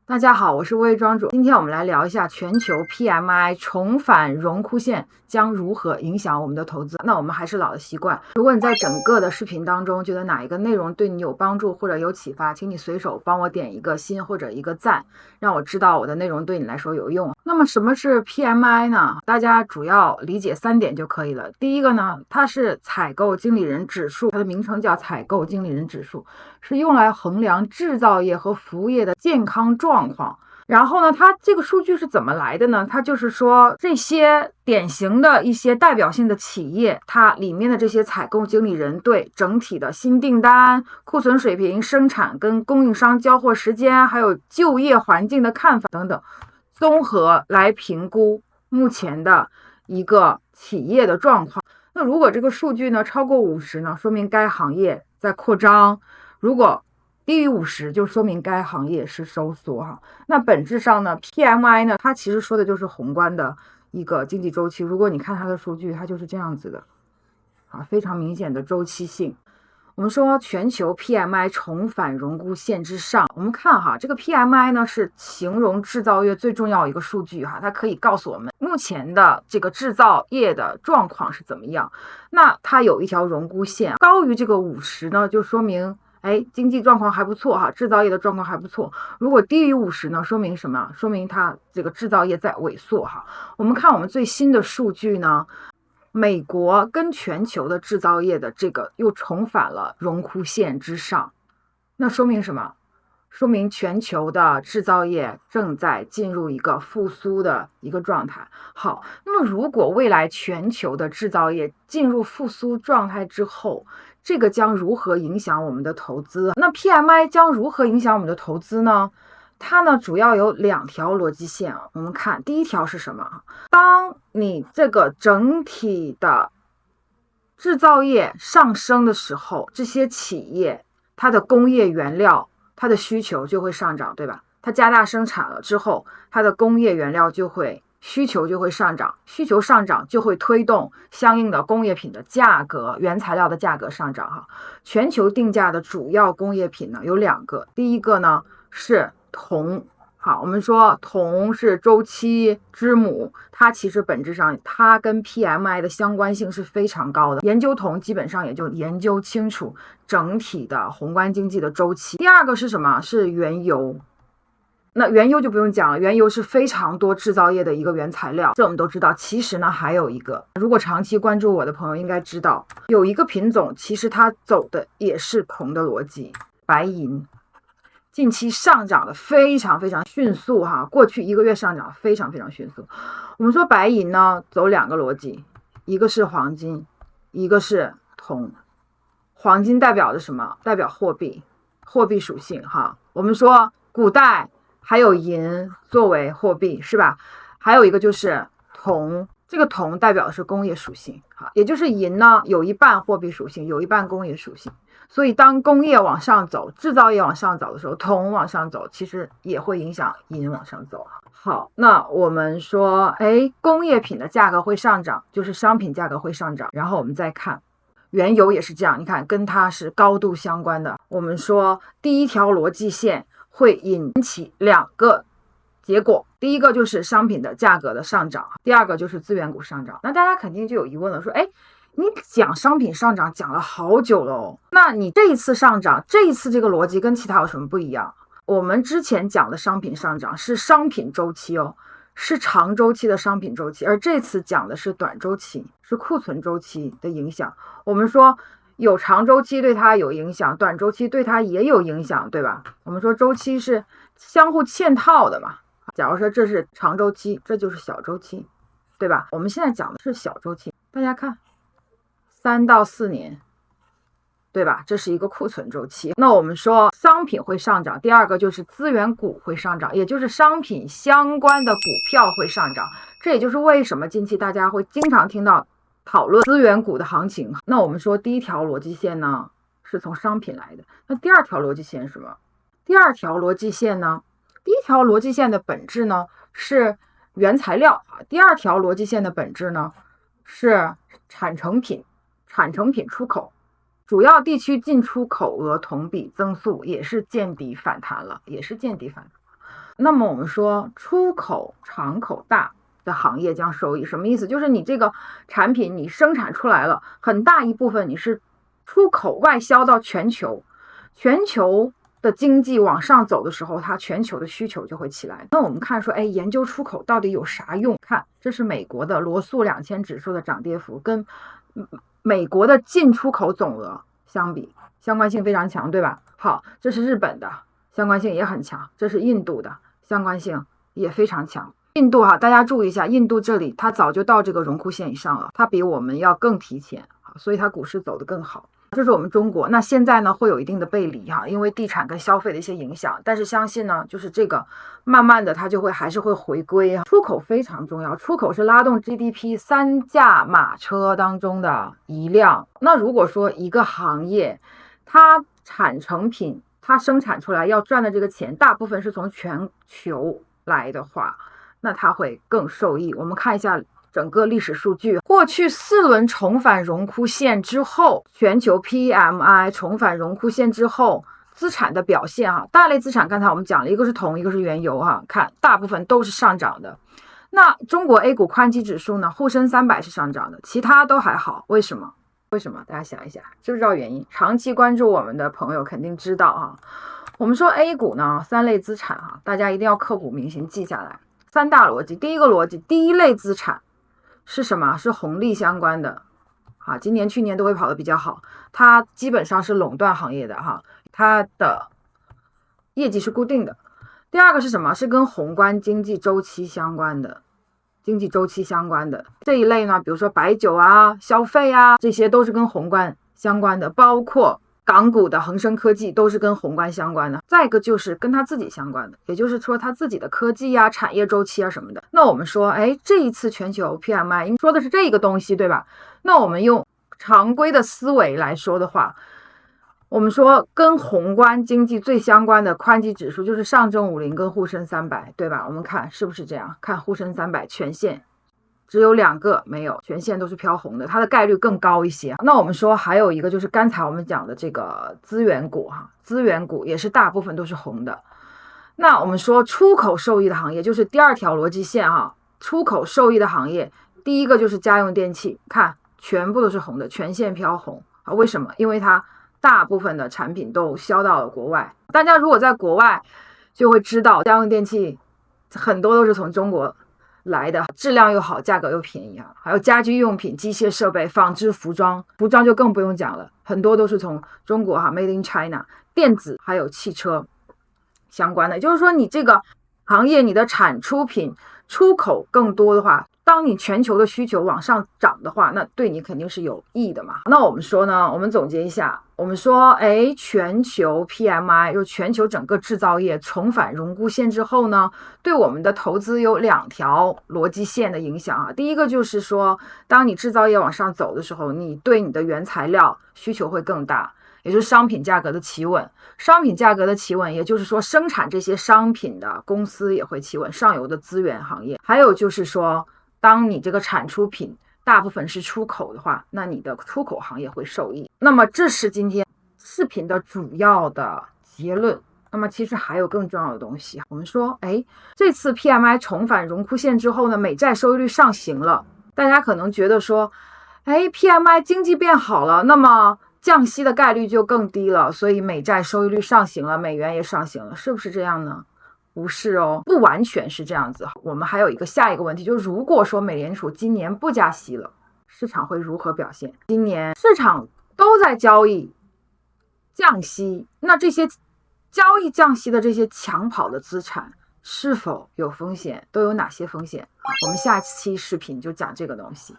大家好，我是微庄主。今天我们来聊一下全球 PMI 重返荣枯线将如何影响我们的投资。那我们还是老的习惯，如果你在整个的视频当中觉得哪一个内容对你有帮助或者有启发，请你随手帮我点一个心或者一个赞，让我知道我的内容对你来说有用。那么什么是 PMI 呢？大家主要理解3点就可以了。第一个呢，它是采购经理人指数，它的名称叫采购经理人指数，是用来衡量制造业和服务业的健康状况。然后呢，它这个数据是怎么来的呢？它就是说这些典型的一些代表性的企业，它里面的这些采购经理人对整体的新订单、库存水平、生产跟供应商交货时间，还有就业环境的看法等等，综合来评估目前的一个企业的状况。那如果这个数据呢超过50呢，说明该行业在扩张；如果低于50就说明该行业是收缩哈。那本质上呢 PMI 呢，它其实说的就是宏观的一个经济周期。如果你看它的数据，它就是这样子的啊，非常明显的周期性。我们说全球 PMI 重返荣枯线之上，我们看哈，这个 PMI 呢是形容制造业最重要一个数据哈，它可以告诉我们目前的这个制造业的状况是怎么样。那它有一条荣枯线，高于这个50呢，就说明经济状况还不错哈，制造业的状况还不错。如果低于50呢，说明什么？说明它这个制造业在萎缩哈。我们看我们最新的数据呢，美国跟全球的制造业的这个又重返了荣枯线之上，那说明什么？说明全球的制造业正在进入一个复苏的一个状态。好，那么如果未来全球的制造业进入复苏状态之后，这个将如何影响我们的投资？那 PMI 将如何影响我们的投资呢？它呢主要有2条逻辑线啊。我们看第一条是什么？当你这个整体的制造业上升的时候，这些企业它的工业原料它的需求就会上涨，对吧？它加大生产了之后，它的工业原料需求就会上涨，需求上涨就会推动相应的工业品的价格，原材料的价格上涨哈。全球定价的主要工业品呢有2个，第一个呢是铜。好，我们说铜是周期之母，它其实本质上它跟 PMI 的相关性是非常高的。研究铜基本上也就研究清楚整体的宏观经济的周期。第二个是什么？是原油。那原油就不用讲了，原油是非常多制造业的一个原材料，这我们都知道。其实呢还有一个，如果长期关注我的朋友应该知道，有一个品种其实它走的也是铜的逻辑，白银。近期上涨的非常非常迅速哈，过去1个月上涨非常非常迅速。我们说白银呢走2个逻辑，一个是黄金，一个是铜。黄金代表的什么？代表货币属性哈。我们说古代还有银作为货币是吧？还有一个就是铜，这个铜代表的是工业属性哈，也就是银呢有一半货币属性，有一半工业属性。所以当工业往上走，制造业往上走的时候，铜往上走，其实也会影响银往上走。好，那我们说工业品的价格会上涨，就是商品价格会上涨。然后我们再看原油也是这样，你看跟它是高度相关的。我们说第一条逻辑线会引起2个结果，第一个就是商品的价格的上涨，第二个就是资源股上涨。那大家肯定就有疑问了，说你讲商品上涨讲了好久了哦，那你这一次上涨，这一次这个逻辑跟其他有什么不一样？我们之前讲的商品上涨是商品周期哦，是长周期的商品周期，而这次讲的是短周期，是库存周期的影响。我们说有长周期对它有影响，短周期对它也有影响，对吧？我们说周期是相互嵌套的嘛。假如说这是长周期，这就是小周期，对吧？我们现在讲的是小周期，大家看3到4年，对吧？这是一个库存周期。那我们说商品会上涨，第二个就是资源股会上涨，也就是商品相关的股票会上涨。这也就是为什么近期大家会经常听到讨论资源股的行情。那我们说第一条逻辑线呢是从商品来的，那第二条逻辑线是什么？第二条逻辑线呢，第一条逻辑线的本质呢是原材料，第二条逻辑线的本质呢是产成品出口。主要地区进出口额同比增速也是见底反弹了，那么我们说出口敞口大的行业将受益，什么意思？就是你这个产品你生产出来了，很大一部分你是出口外销到全球，全球的经济往上走的时候，它全球的需求就会起来。那我们看说，研究出口到底有啥用？看，这是美国的罗素2000指数的涨跌幅，跟美国的进出口总额相比，相关性非常强，对吧？好，这是日本的，相关性也很强。这是印度的，相关性也非常强。印度大家注意一下，印度这里它早就到这个荣枯线以上了，它比我们要更提前，所以它股市走得更好。这是我们中国，那现在呢会有一定的背离因为地产跟消费的一些影响，但是相信呢就是这个慢慢的它就会还是会回归。出口非常重要，出口是拉动 GDP 3驾马车当中的一辆。那如果说一个行业它产成品它生产出来要赚的这个钱大部分是从全球来的话，那它会更受益。我们看一下整个历史数据，过去4轮重返荣枯线之后，全球 PMI 重返荣枯线之后，资产的表现大类资产刚才我们讲了，一个是铜，一个是原油看大部分都是上涨的。那中国 A 股宽基指数呢，沪深300是上涨的，其他都还好。为什么？大家想一下，知不知道原因？长期关注我们的朋友肯定知道我们说 A 股呢，3类资产大家一定要刻骨铭心记下来。3大逻辑，第一个逻辑，第一类资产是什么？是红利相关的今年去年都会跑得比较好，它基本上是垄断行业的它的业绩是固定的。第二个是什么？是跟宏观经济周期相关的，这一类呢，比如说白酒消费这些都是跟宏观相关的，包括港股的恒生科技都是跟宏观相关的。再一个就是跟他自己相关的，也就是说他自己的科技产业周期什么的。那我们说这一次全球 PMI 说的是这个东西，对吧？那我们用常规的思维来说的话，我们说跟宏观经济最相关的宽基指数就是上证50跟沪深300，对吧？我们看是不是这样？看沪深300全线只有2个没有，全线都是飘红的，它的概率更高一些。那我们说还有一个就是刚才我们讲的这个资源股资源股也是大部分都是红的。那我们说出口受益的行业就是第二条逻辑线出口受益的行业，第一个就是家用电器，看全部都是红的，全线飘红为什么？因为它大部分的产品都销到了国外。大家如果在国外就会知道，家用电器很多都是从中国来的，质量又好，价格又便宜还有家居用品、机械设备、纺织、服装就更不用讲了，很多都是从中国Made in China。电子还有汽车相关的，就是说你这个行业你的产出品出口更多的话，当你全球的需求往上涨的话，那对你肯定是有益的嘛。那我们说呢，我们总结一下，我们说全球 PMI 就全球整个制造业重返荣枯线之后呢，对我们的投资有2条逻辑线的影响第一个就是说，当你制造业往上走的时候，你对你的原材料需求会更大，也就是商品价格的企稳。商品价格的企稳，也就是说生产这些商品的公司也会企稳，上游的资源行业。还有就是说，当你这个产出品大部分是出口的话，那你的出口行业会受益。那么这是今天视频的主要的结论。那么其实还有更重要的东西，我们说这次 PMI 重返荣枯线之后呢，美债收益率上行了。大家可能觉得说PMI 经济变好了，那么降息的概率就更低了，所以美债收益率上行了，美元也上行了，是不是这样呢？不是不完全是这样子。我们还有下一个问题，就是如果说美联储今年不加息了，市场会如何表现？今年市场都在交易降息，那这些交易降息的这些抢跑的资产是否有风险？都有哪些风险？我们下期视频就讲这个东西。